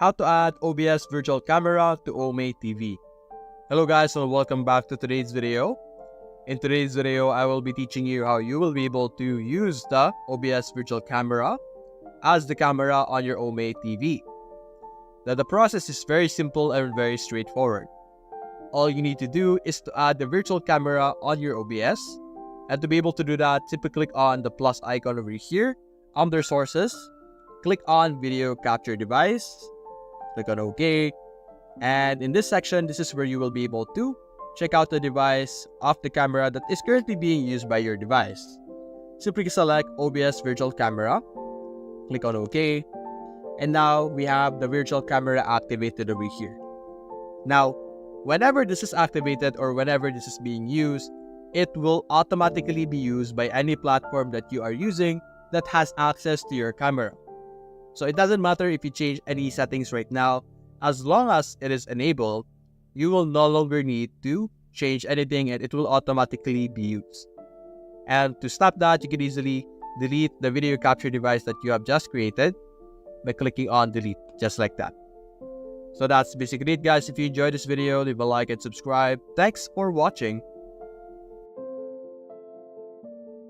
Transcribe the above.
how to add OBS virtual camera to Ome TV. Hello guys, and welcome back to today's video. In today's video, I will be teaching you how you will be able to use the OBS virtual camera as the camera on your Ome TV. Now, the process is very simple and very straightforward. All you need to do is to add the virtual camera on your OBS. And to be able to do that, simply click on the plus icon over here under sources. Click on video capture device. Click on OK. And in this section, this is where you will be able to check out the device of the camera that is currently being used by your device. Simply select OBS virtual camera. Click on OK. And now we have the virtual camera activated over here. Now, whenever this is activated or whenever this is being used, it will automatically be used by any platform that you are using that has access to your camera. So it doesn't matter if you change any settings right now, as long as it is enabled, you will no longer need to change anything and it will automatically be used. And to stop that, you can easily delete the video capture device that you have just created by clicking on delete, just like that. So that's basically it guys. If you enjoyed this video, leave a like and subscribe. Thanks for watching.